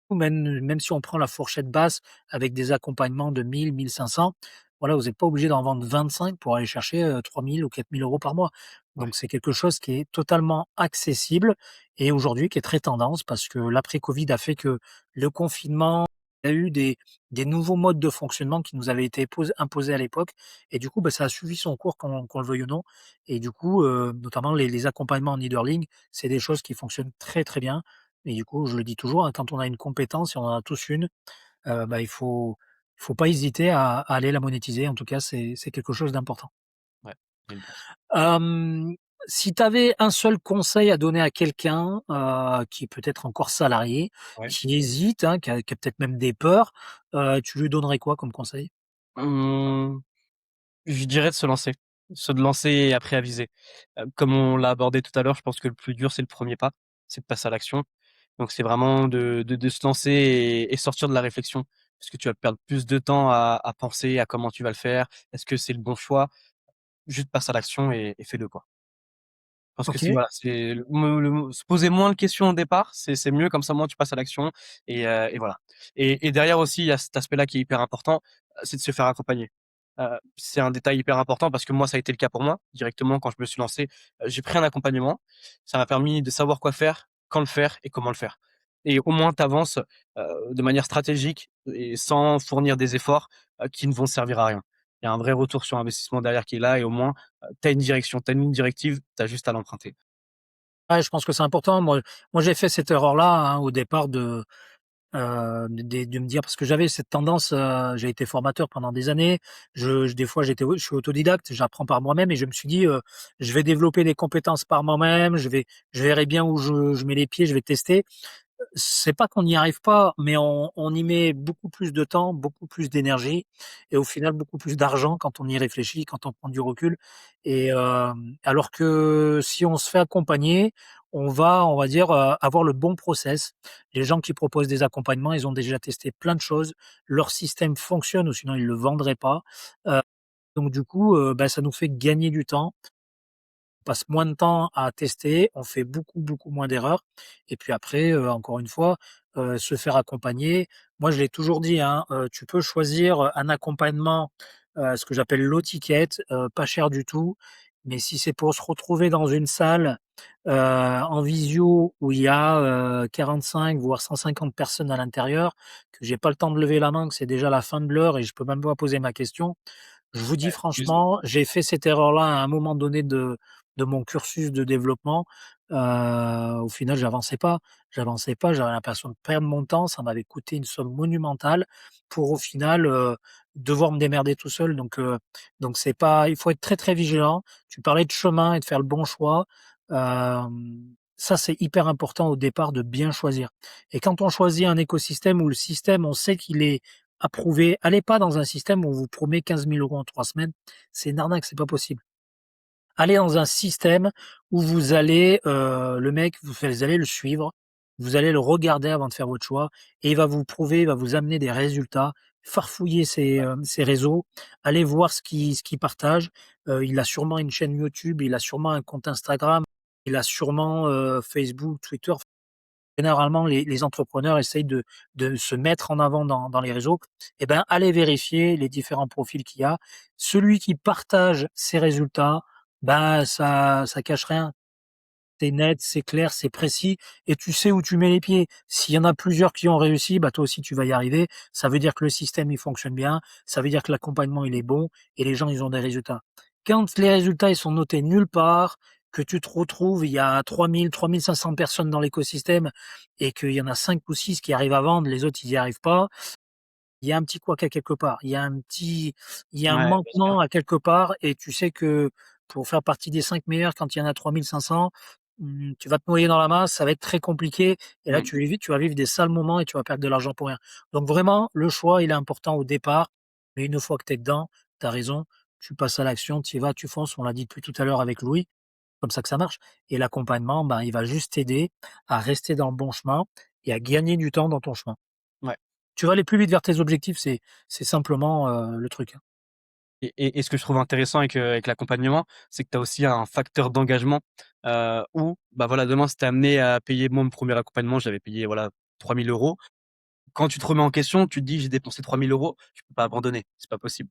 Ou même si on prend la fourchette basse avec des accompagnements de 1 000, 1 500, voilà, vous n'êtes pas obligé d'en vendre 25 pour aller chercher, 3 000 ou 4 000 € par mois. Ouais. Donc c'est quelque chose qui est totalement accessible et aujourd'hui qui est très tendance parce que l'après Covid a fait que le confinement, il y a eu des nouveaux modes de fonctionnement qui nous avaient été imposés à l'époque et du coup, bah, ça a suivi son cours qu'on le veuille ou non et du coup, notamment les accompagnements en e-learning, c'est des choses qui fonctionnent très, très bien et du coup, je le dis toujours, hein, quand on a une compétence et on en a tous une, bah, il faut pas hésiter à aller la monétiser. En tout cas, c'est quelque chose d'important. Ouais, j'aime bien. Hem, Si tu avais un seul conseil à donner à quelqu'un, qui est peut-être encore salarié, Ouais. qui hésite, hein, qui a peut-être même des peurs, tu lui donnerais quoi comme conseil? Mmh, je dirais de se lancer. De lancer et après aviser. Comme on l'a abordé tout à l'heure, je pense que le plus dur, c'est le premier pas, c'est de passer à l'action. Donc c'est vraiment de se lancer et sortir de la réflexion. Parce que tu vas perdre plus de temps à penser à comment tu vas le faire. Est-ce que c'est le bon choix? Juste passe à l'action et fais-le, quoi. Je pense que c'est OK. voilà, c'est le se poser moins de questions au départ, c'est mieux comme ça, au moins tu passes à l'action et voilà. Et derrière aussi, il y a cet aspect-là qui est hyper important, c'est de se faire accompagner. C'est un détail hyper important parce que moi, ça a été le cas pour moi. Directement quand je me suis lancé, j'ai pris un accompagnement. Ça m'a permis de savoir quoi faire, quand le faire et comment le faire. Et au moins tu avances, de manière stratégique et sans fournir des efforts, qui ne vont servir à rien. Il y a un vrai retour sur investissement derrière qui est là et au moins tu as une direction, tu as une ligne directive, tu as juste à l'emprunter. Ouais, je pense que c'est important. Moi, j'ai fait cette erreur-là, hein, au départ de me dire parce que j'avais cette tendance, j'ai été formateur pendant des années. Des fois, je suis autodidacte, j'apprends par moi-même et je me suis dit: «Je vais développer des compétences par moi-même, je verrai bien où je mets les pieds, je vais tester». C'est pas qu'on n'y arrive pas, mais on y met beaucoup plus de temps, beaucoup plus d'énergie et au final beaucoup plus d'argent quand on y réfléchit, quand on prend du recul et alors que si on se fait accompagner, on va dire, avoir le bon process. Les gens qui proposent des accompagnements, ils ont déjà testé plein de choses. Leur système fonctionne ou sinon ils le vendraient pas. Heu, donc du coup, bah, ça nous fait gagner du temps. On passe moins de temps à tester, on fait beaucoup, beaucoup moins d'erreurs et puis après, encore une fois, se faire accompagner. Moi, je l'ai toujours dit, hein, tu peux choisir, un accompagnement, ce que j'appelle low ticket, pas cher du tout, mais si c'est pour se retrouver dans une salle, en visio où il y a, 45 voire 150 personnes à l'intérieur, que j'ai pas le temps de lever la main, que c'est déjà la fin de l'heure et je peux même pas poser ma question, je vous dis Ouais, juste franchement, j'ai fait cette erreur-là à un moment donné de mon cursus de développement. Au final, j'avançais pas, j'avais l'impression de perdre mon temps, ça m'avait coûté une somme monumentale pour au final, devoir me démerder tout seul donc c'est pas il faut être très, très vigilant. Tu parlais de chemin et de faire le bon choix. Ça, c'est hyper important au départ de bien choisir et quand on choisit un écosystème où le système, on sait qu'il est approuvé. Allez pas dans un système où on vous promet 15 000 € en 3 semaines. C'est une arnaque, c'est pas possible. Allez dans un système où vous allez, le mec, vous allez le suivre, vous allez le regarder avant de faire votre choix et il va vous prouver, il va vous amener des résultats. Farfouillez ouais, ses réseaux, allez voir ce qu'il partage. Il a sûrement une chaîne YouTube, il a sûrement un compte Instagram, il a sûrement, Facebook, Twitter. Généralement, les entrepreneurs essayent de se mettre en avant dans les réseaux et ben, allez vérifier les différents profils qu'il y a. Celui qui partage ses résultats, ben, ça cache rien. C'est net, c'est clair, c'est précis et tu sais où tu mets les pieds. S'il y en a plusieurs qui ont réussi, bah, toi aussi tu vas y arriver. Ça veut dire que le système, il fonctionne bien, ça veut dire que l'accompagnement, il est bon et les gens, ils ont des résultats. Quand les résultats, ils sont notés nulle part, que tu te retrouves, il y a 3 500 personnes dans l'écosystème et qu'il y en a 5 ou 6 qui arrivent à vendre, les autres, ils y arrivent pas, il y a un petit couac à quelque part. Il y a un ouais, bien sûr. manquement à quelque part et tu sais que pour faire partie des 5 meilleurs, quand il y en a 3 500, tu vas te noyer dans la masse, ça va être très compliqué et là Mmh. tu vas vivre des sales moments et tu vas perdre de l'argent pour rien. Donc vraiment, le choix, il est important au départ, mais une fois que tu es dedans, tu as raison, tu passes à l'action, tu y vas, tu fonces, on l'a dit depuis tout à l'heure avec Louis, comme ça que ça marche et l'accompagnement, ben, il va juste t'aider à rester dans le bon chemin et à gagner du temps dans ton chemin. Ouais. Tu vas aller plus vite vers tes objectifs, c'est simplement, le truc, hein. Et ce que je trouve intéressant avec l'accompagnement, c'est que tu as aussi un facteur d'engagement, où, bah, voilà, demain, si tu es amené à payer moi, mon premier accompagnement, j'avais payé, voilà, 3 000 €. Quand tu te remets en question, tu te dis: «J'ai dépensé 3 000 €, je peux pas abandonner, c'est pas possible».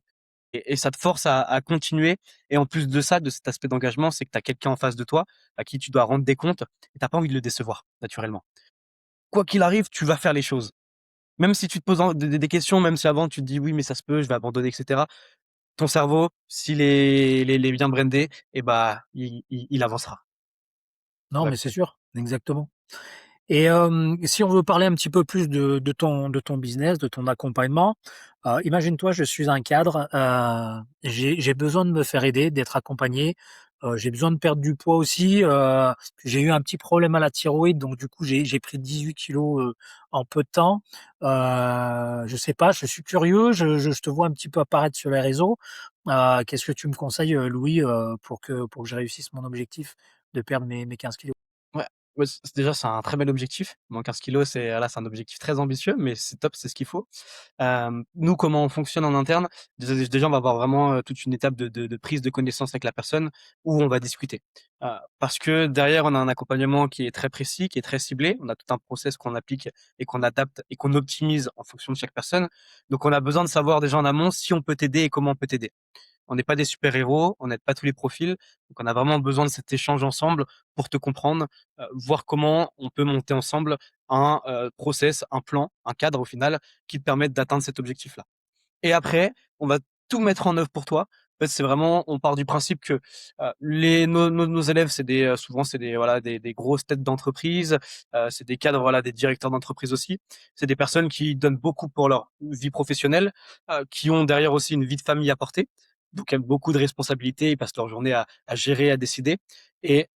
Et ça te force à continuer et en plus de ça, de cet aspect d'engagement, c'est que tu as quelqu'un en face de toi à qui tu dois rendre des comptes et tu as pas envie de le décevoir, naturellement. Quoi qu'il arrive, tu vas faire les choses. Même si tu te poses en des questions, même si avant tu te dis: «Oui, mais ça se peut, je vais abandonner» et cetera. Ton cerveau, s'il est bien brandé et bah, il avancera. Non, Ouais, mais c'est sûr, exactement et si on veut parler un petit peu plus de ton business, de ton accompagnement, imagine-toi, je suis un cadre, j'ai besoin de me faire aider, d'être accompagné. J'ai besoin de perdre du poids aussi. J'ai eu un petit problème à la thyroïde, donc du coup j'ai pris 18 kilos en peu de temps. Je sais pas, je suis curieux. Je te vois un petit peu apparaître sur les réseaux. Qu'est-ce que tu me conseilles, Louis, pour que je réussisse mon objectif de perdre mes 15 kilos? Ouais, ouais, déjà, c'est un très bel objectif. Moins 15 kilogrammes, c'est voilà, c'est un objectif très ambitieux, mais c'est top, c'est ce qu'il faut. Nous, comment on fonctionne en interne? Déjà, on va avoir vraiment, toute une étape de prise de connaissance avec la personne où on va discuter. Parce que derrière, on a un accompagnement qui est très précis, qui est très ciblé. On a tout un process qu'on applique et qu'on adapte et qu'on optimise en fonction de chaque personne. Donc on a besoin de savoir déjà en amont si on peut t'aider et comment on peut t'aider. On n'est pas des super-héros, on n'aide pas tous les profils, donc on a vraiment besoin de cet échange ensemble pour te comprendre, voir comment on peut monter ensemble un, process, un plan, un cadre au final qui te permette d'atteindre cet objectif-là. Et après, on va tout mettre en œuvre pour toi. En fait, c'est vraiment on part du principe que, les nos élèves, c'est des, souvent c'est des voilà, des grosses têtes d'entreprise, c'est des cadres, voilà, des directeurs d'entreprise aussi. C'est des personnes qui donnent beaucoup pour leur vie professionnelle, qui ont derrière aussi une vie de famille à porter. Donc, il y a beaucoup de responsabilités, ils passent leur journée à gérer, à décider et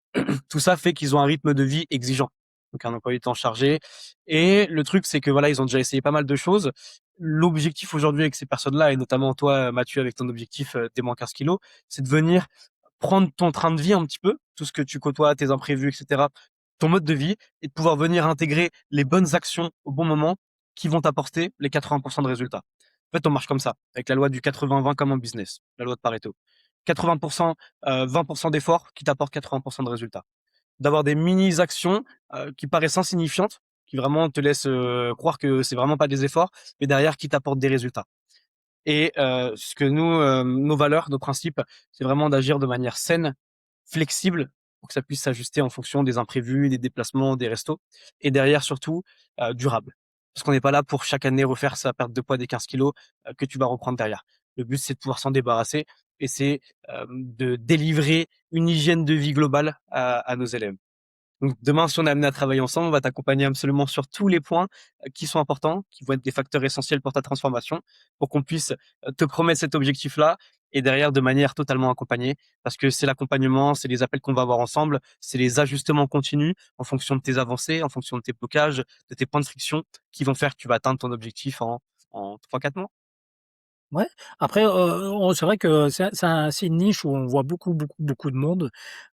tout ça fait qu'ils ont un rythme de vie exigeant. Donc un emploi du temps chargé et le truc, c'est que voilà, ils ont déjà essayé pas mal de choses. L'objectif aujourd'hui avec ces personnes-là et notamment toi, Mathieu, avec ton objectif, des moins 15 kilos, c'est de venir prendre ton train de vie un petit peu, tout ce que tu côtoies, tes imprévus et cetera, ton mode de vie et de pouvoir venir intégrer les bonnes actions au bon moment qui vont t'apporter les 80 de résultats. En fait, on marche comme ça, avec la loi du 80-20 comme en business, la loi de Pareto. 80 20 d'efforts qui t'apportent 80 de résultats. D'avoir des mini actions, qui paraissent insignifiantes, qui vraiment te laissent, croire que c'est vraiment pas des efforts, mais derrière qui t'apportent des résultats. Et ce que nous, nos valeurs, nos principes, c'est vraiment d'agir de manière saine, flexible, pour que ça puisse s'ajuster en fonction des imprévus, des déplacements, des restos et derrière surtout, durable. Parce qu'on n'est pas là pour chaque année refaire sa perte de poids des 15 kilogrammes, que tu vas reprendre derrière. Le but, c'est de pouvoir s'en débarrasser et c'est, de délivrer une hygiène de vie globale à nos élèves. Donc demain, si on est amené à travailler ensemble, on va t'accompagner absolument sur tous les points, qui sont importants, qui vont être des facteurs essentiels pour ta transformation, pour qu'on puisse, te promettre cet objectif-là et derrière de manière totalement accompagnée. Parce que c'est l'accompagnement, c'est les appels qu'on va avoir ensemble, c'est les ajustements continus en fonction de tes avancées, en fonction de tes blocages, de tes points de friction qui vont faire que tu vas atteindre ton objectif en 3-4 mois. Ouais, après, on c'est vrai que c'est une niche où on voit beaucoup de monde.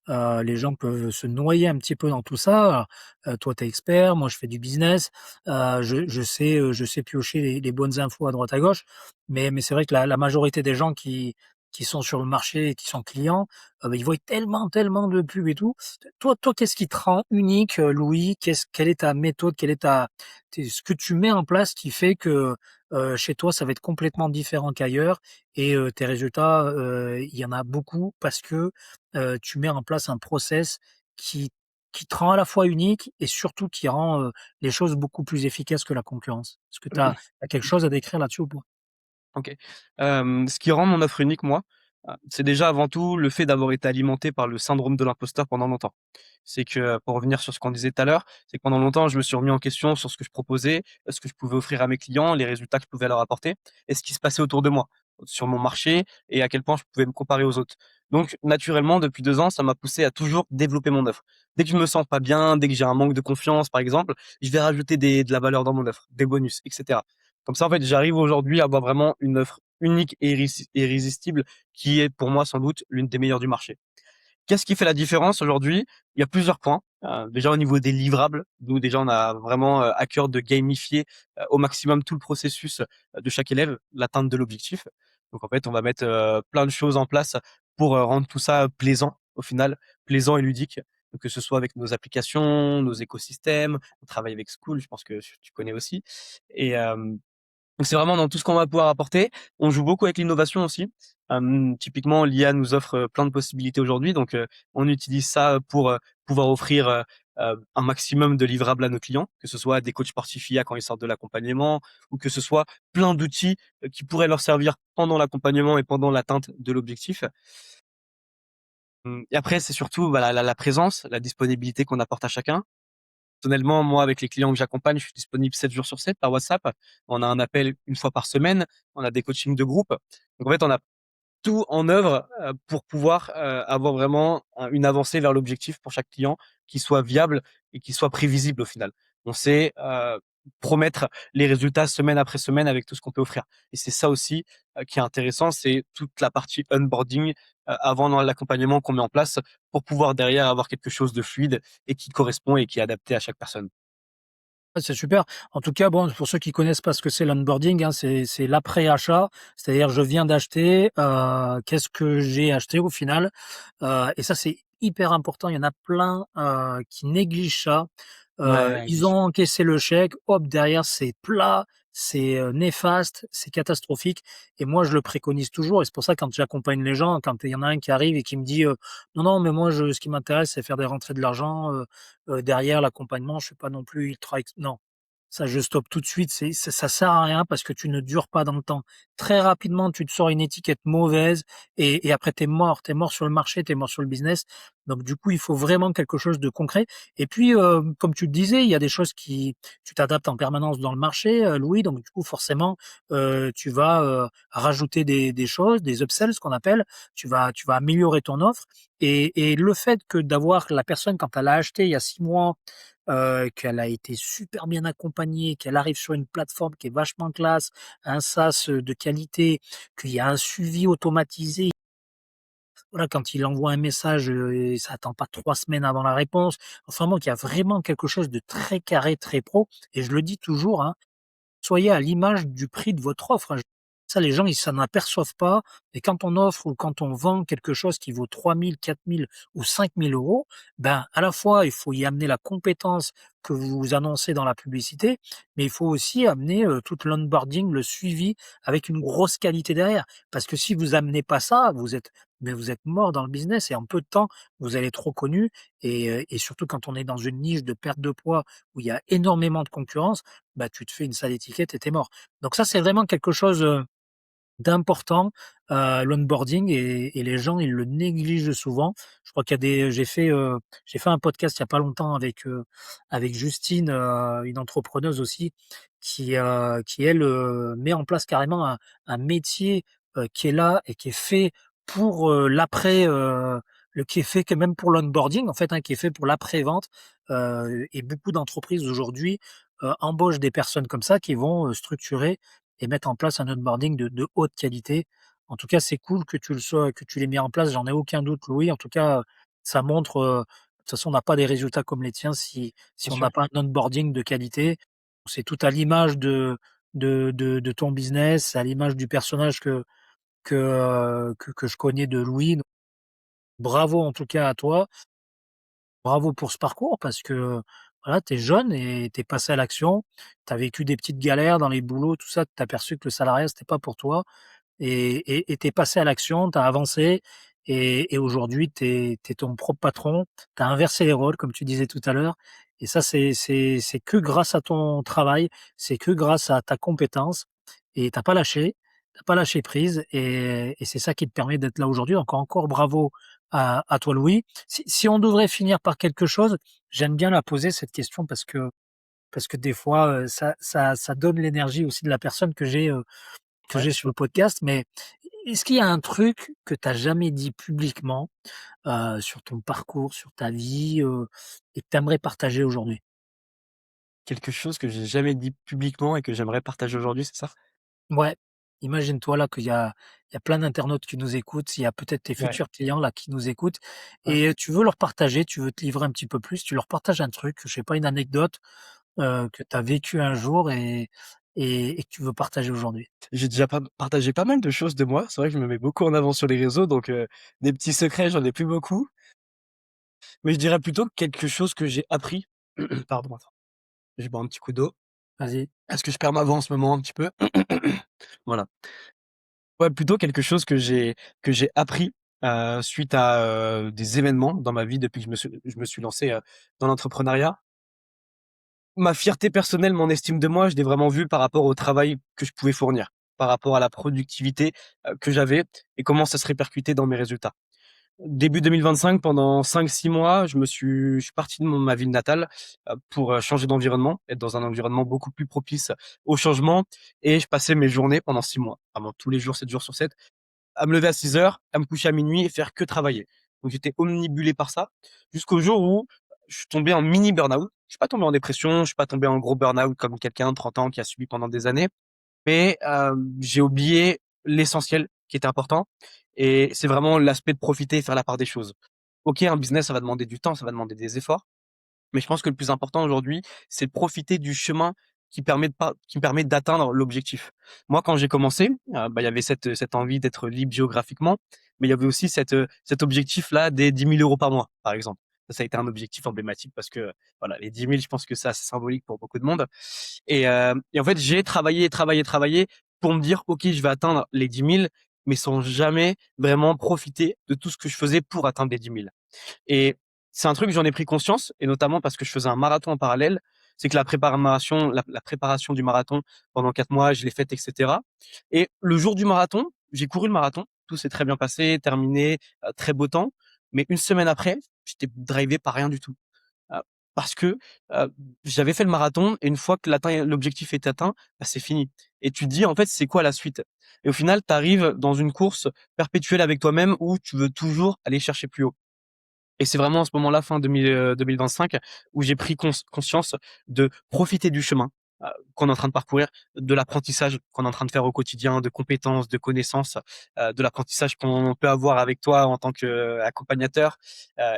Les gens peuvent se noyer un petit peu dans tout ça. Toi, tu es expert, moi je fais du business. Je sais piocher les bonnes infos à droite à gauche, mais c'est vrai que la majorité des gens qui sont sur le marché et qui sont clients, bah, ils voient tellement de pubs et tout. Toi, qu'est-ce qui te rend unique, Louis? Quelle est ta méthode? Quelle est ta tes ce que tu mets en place qui fait que chez toi, ça va être complètement différent qu'ailleurs et tes résultats, il y en a beaucoup parce que, tu mets en place un process qui qui te rend à la fois unique et surtout qui rend, les choses beaucoup plus efficaces que la concurrence. Est-ce que tu as quelque chose à décrire là-dessus ou pas? OK. Ce qui rend mon offre unique, moi, c'est déjà avant tout le fait d'avoir été alimenté par le syndrome de l'imposteur pendant longtemps. C'est que, pour revenir sur ce qu'on disait tout à l'heure, c'est que pendant longtemps, je me suis remis en question sur ce que je proposais, ce que je pouvais offrir à mes clients, les résultats que je pouvais leur apporter et ce qui se passait autour de moi, sur mon marché et à quel point je pouvais me comparer aux autres. Donc naturellement, depuis 2 ans, ça m'a poussé à toujours développer mon offre. Dès que je me sens pas bien, dès que j'ai un manque de confiance, par exemple, je vais rajouter de la valeur dans mon offre, des bonus et cetera. Comme ça, en fait, j'arrive aujourd'hui à avoir vraiment une offre unique et irrésistible qui est pour moi sans doute l'une des meilleures du marché. Qu'est-ce qui fait la différence aujourd'hui? Il y a plusieurs points. Déjà au niveau des livrables, nous déjà on a vraiment, à cœur de gamifier, au maximum tout le processus, de chaque élève, l'atteinte de l'objectif. Donc en fait, on va mettre, plein de choses en place pour, rendre tout ça plaisant au final, plaisant et ludique. Donc que ce soit avec nos applications, nos écosystèmes, on travaille avec School, je pense que tu connais aussi et donc c'est vraiment dans tout ce qu'on va pouvoir apporter. On joue beaucoup avec l'innovation aussi. Typiquement, l'IA nous offre, plein de possibilités aujourd'hui, donc on utilise ça, pour, pouvoir offrir, un maximum de livrables à nos clients, que ce soit des coachs sportifs IA quand ils sortent de l'accompagnement ou que ce soit plein d'outils, qui pourraient leur servir pendant l'accompagnement et pendant l'atteinte de l'objectif. Et après, c'est surtout, voilà, la présence, la disponibilité qu'on apporte à chacun. Personnellement, moi, avec les clients que j'accompagne, je suis disponible 7 jours sur 7 par WhatsApp. On a un appel une fois par semaine, on a des coachings de groupe. Donc en fait, on a tout en œuvre, pour pouvoir, avoir vraiment une avancée vers l'objectif pour chaque client qui soit viable et qui soit prévisible au final. On sait, promettre les résultats semaine après semaine avec tout ce qu'on peut offrir et c'est ça aussi, qui est intéressant, c'est toute la partie onboarding, avant dans l'accompagnement qu'on met en place pour pouvoir derrière avoir quelque chose de fluide et qui correspond et qui est adapté à chaque personne. Ouais, c'est super. En tout cas, bon, pour ceux qui connaissent pas ce que c'est l'onboarding, hein, c'est l'après-achat. C'est-à-dire, je viens d'acheter, qu'est-ce que j'ai acheté au final? Et ça, c'est hyper important. Il y en a plein, qui négligent ça. Ouais, Ils ont encaissé le chèque, hop, derrière, c'est plat, c'est, néfaste, c'est catastrophique et moi, je le préconise toujours et c'est pour ça quand j'accompagne les gens, quand il y en a un qui arrive et qui me dit: «Non, non, mais moi, ce qui m'intéresse, c'est faire des rentrées de l'argent, derrière l'accompagnement, je suis pas non plus ultra ex» non, ça je stoppe tout de suite, ça sert à rien parce que tu ne dures pas dans le temps. Très rapidement, tu te sors une étiquette mauvaise et après tu es mort sur le marché, tu es mort sur le business. Donc du coup, il faut vraiment quelque chose de concret et puis, comme tu le disais, il y a des choses qui tu t'adaptes en permanence dans le marché, Louis, donc du coup forcément, tu vas, rajouter des choses, des upsells, ce qu'on appelle. Tu vas améliorer ton offre et le fait que d'avoir la personne quand elle a acheté il y a 6 mois, qu'elle a été super bien accompagnée, qu'elle arrive sur une plateforme qui est vachement classe, un SaaS, de qualité, qu'il y a un suivi automatisé. Voilà, quand il envoie un message, et ça attend pas 3 semaines avant la réponse. Enfin bon, qu'il y a vraiment quelque chose de très carré, très pro et je le dis toujours, hein, soyez à l'image du prix de votre offre, hein. Ça, les gens, ils s'en aperçoivent pas et quand on offre ou quand on vend quelque chose qui vaut 3 000, 4 000 ou 5 000 €, ben, à la fois, il faut y amener la compétence que vous annoncez dans la publicité, mais il faut aussi amener, tout l'onboarding, le suivi avec une grosse qualité derrière. Parce que si vous amenez pas ça, vous êtes mort dans le business et en peu de temps, vous allez être reconnu et surtout quand on est dans une niche de perte de poids où il y a énormément de concurrence, bah, tu te fais une sale étiquette et tu mort. Donc ça, c'est vraiment quelque chose, d'important, l'onboarding et les gens, ils le négligent souvent. Je crois qu'il y a des j'ai fait un podcast il y a pas longtemps avec Justine, une entrepreneuse aussi qui elle, met en place carrément un métier, qui est là et qui est fait pour, l'après, qui est fait que même pour l'onboarding en fait, hein, qui est fait pour l'après-vente, et beaucoup d'entreprises aujourd'hui, embauchent des personnes comme ça qui vont, structurer et mettre en place un onboarding de haute qualité. En tout cas, c'est cool que tu l'aies mis en place, j'en ai aucun doute, Louis. En tout cas, ça montre, de toute façon, on n'a pas des résultats comme les tiens si Bien on sûr. n'a pas un onboarding de qualité. C'est tout à l'image de ton business, à l'image du personnage que je connais de Louis. Donc bravo en tout cas à toi. Bravo pour ce parcours parce que, voilà, tu es jeune et tu es passé à l'action. Tu as vécu des petites galères dans les boulots, tout ça, tu as aperçu que le salariat, c'était pas pour toi et tu es passé à l'action, tu as avancé et aujourd'hui, tu es ton propre patron. Tu as inversé les rôles, comme tu disais tout à l'heure et ça, c'est que grâce à ton travail, c'est que grâce à ta compétence et tu pas lâché prise et c'est ça qui te permet d'être là aujourd'hui. Donc encore bravo à toi, Louis. Si on devrait finir par quelque chose, j'aime bien la poser cette question parce que des fois, ça donne l'énergie aussi de la personne que Ouais. j'ai sur le podcast, mais est-ce qu'il y a un truc que tu as jamais dit publiquement, sur ton parcours, sur ta vie, et que tu aimerais partager aujourd'hui? Quelque chose que j'ai jamais dit publiquement et que j'aimerais partager aujourd'hui, c'est ça? Ouais, imagine-toi là qu'il y a plein d'internautes qui nous écoutent, il y a peut-être tes Ouais, futurs clients là qui nous écoutent ouais. et tu veux leur partager, tu veux te livrer un petit peu plus, tu leur partages un truc, je sais pas, une anecdote, que tu as vécu un jour et que tu veux partager aujourd'hui. J'ai déjà partagé pas mal de choses de moi. C'est vrai que je me mets beaucoup en avant sur les réseaux, donc des petits secrets, j'en ai plus beaucoup. Mais je dirais plutôt quelque chose que j'ai appris. Pardon, attends, je bois un petit coup d'eau. Vas-y. Est-ce que je perds ma voix en ce moment un petit peu? Voilà. Ouais, plutôt quelque chose que j'ai appris, suite à, des événements dans ma vie depuis que je me suis lancé, dans l'entrepreneuriat. Ma fierté personnelle, mon estime de moi, je l'ai vraiment vue par rapport au travail que je pouvais fournir, par rapport à la productivité, que j'avais et comment ça se répercutait dans mes résultats. Début 2025, pendant 5-6 mois, je suis parti de ma ville natale, pour, changer d'environnement, être dans un environnement beaucoup plus propice au changement et je passais mes journées pendant 6 mois, vraiment tous les jours, 7 jours sur 7, à me lever à 6 heures, à me coucher à minuit et faire que travailler. Donc j'étais omnibulé par ça, jusqu'au jour où je suis tombé en mini burn-out. Je suis pas tombé en dépression, je suis pas tombé en gros burn-out comme quelqu'un de 30 ans qui a subi pendant des années, mais j'ai oublié l'essentiel qui était important, et c'est vraiment l'aspect de profiter et faire la part des choses. OK, un business, ça va demander du temps, ça va demander des efforts, mais je pense que le plus important aujourd'hui, c'est de profiter du chemin qui permet d'atteindre l'objectif. Moi, quand j'ai commencé, il y avait cette envie d'être libre géographiquement, mais il y avait aussi cet objectif-là des 10 000 € par mois, par exemple. Ça a été un objectif emblématique parce que, voilà, les 10 000, je pense que c'est assez symbolique pour beaucoup de monde. Et en fait, j'ai travaillé, travaillé, travaillé pour me dire: «OK, je vais atteindre les 10 000», mais sans jamais vraiment profiter de tout ce que je faisais pour atteindre les 10 000. Et c'est un truc, j'en ai pris conscience, et notamment parce que je faisais un marathon en parallèle. C'est que la préparation du marathon pendant 4 mois, je l'ai faite, et cetera. Et le jour du marathon, j'ai couru le marathon, tout s'est très bien passé, terminé, très beau temps. Mais une semaine après, j'étais drivé par rien du tout. Heu, Parce que, j'avais fait le marathon, et une fois que l'objectif est atteint, bah, c'est fini. Et tu te dis: «En fait, c'est quoi la suite?» Et au final, tu arrives dans une course perpétuelle avec toi-même où tu veux toujours aller chercher plus haut. Et c'est vraiment à ce moment-là, fin 2025, où j'ai pris conscience de profiter du chemin, qu'on est en train de parcourir, de l'apprentissage qu'on est en train de faire au quotidien, de compétences, de connaissances, de l'apprentissage qu'on peut avoir avec toi en tant qu'accompagnateur,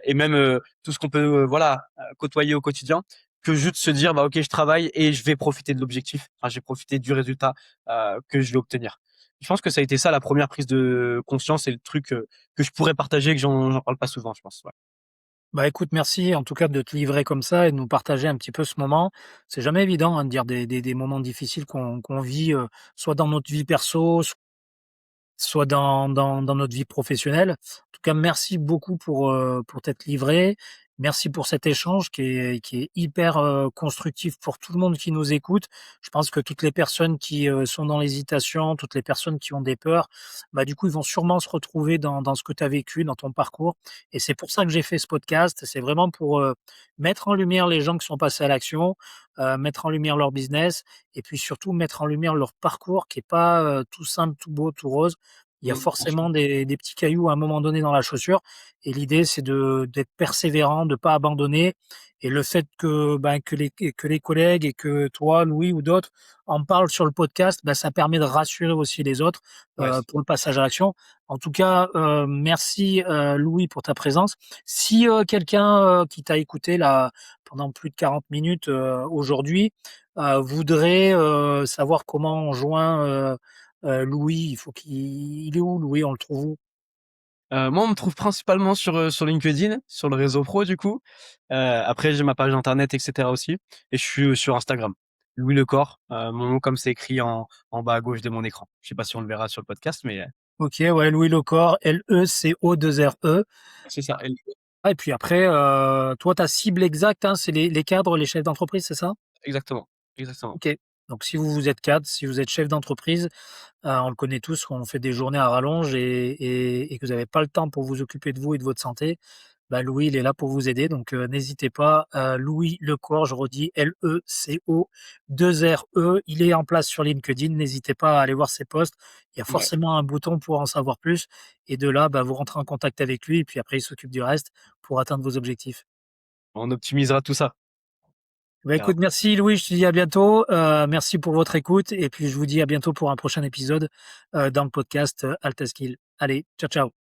et même, tout ce qu'on peut, voilà, côtoyer au quotidien, que juste se dire: «Bah, OK, je travaille et je vais profiter de l'objectif, enfin, je vais profiter du résultat, que je vais obtenir». Je pense que ça a été ça la première prise de conscience, et le truc, que je pourrais partager, que j'en parle pas souvent, je pense, ouais. Bah, écoute, merci en tout cas de te livrer comme ça et de nous partager un petit peu ce moment. C'est jamais évident, hein, de dire des moments difficiles qu'on vit, soit dans notre vie perso, soit dans notre vie professionnelle. En tout cas, merci beaucoup pour t'être livré. Merci pour cet échange qui est hyper, constructif pour tout le monde qui nous écoute. Je pense que toutes les personnes qui, sont dans l'hésitation, toutes les personnes qui ont des peurs, bah, du coup, ils vont sûrement se retrouver dans ce que tu as vécu, dans ton parcours, et c'est pour ça que j'ai fait ce podcast. C'est vraiment pour, mettre en lumière les gens qui sont passés à l'action, mettre en lumière leur business, et puis surtout mettre en lumière leur parcours qui est pas, tout simple, tout beau, tout rose. Il y a Bien sûr. forcément des petits cailloux à un moment donné dans la chaussure, et l'idée c'est d'être persévérant, de pas abandonner, et le fait que, ben, que les collègues et que toi, Louis ou d'autres en parlent sur le podcast, bah, ça permet de rassurer aussi les autres, Ouais. pour le passage à l'action. En tout cas, merci, Louis, pour ta présence. Si, quelqu'un, qui t'a écouté là pendant plus de 40 minutes, aujourd'hui, voudrait, savoir comment on joint, Louis, il est où Louis? On le trouve où? Moi, on me trouve principalement sur LinkedIn, sur le réseau pro du coup. Après, j'ai ma page internet, et cetera aussi, et je suis, sur Instagram. Louis Lecor, mon nom comme c'est écrit en bas à gauche de mon écran. Je sais pas si on le verra sur le podcast, mais OK, ouais, Louis Lecor, Lecor. c'est ça. Ah, et puis après, toi, ta cible exacte, hein, c'est les cadres, les chefs d'entreprise, c'est ça? Exactement, exactement. OK. Donc si vous êtes cadre, si vous êtes chef d'entreprise, on le connaît tous, on fait des journées à rallonge, et que vous avez pas le temps pour vous occuper de vous et de votre santé, bah, Louis, il est là pour vous aider, donc n'hésitez pas, Louis Lecor, je redis Leco2re. Il est en place sur LinkedIn, n'hésitez pas à aller voir ses posts. Il y a Ouais, forcément un bouton pour en savoir plus, et de là, bah, vous rentrez en contact avec lui et puis après il s'occupe du reste pour atteindre vos objectifs. on optimisera tout ça. Bah, Carrément. écoute, merci Louis, je te dis à bientôt, merci pour votre écoute, et puis je vous dis à bientôt pour un prochain épisode, dans le podcast, Altaskill. Allez, ciao, ciao.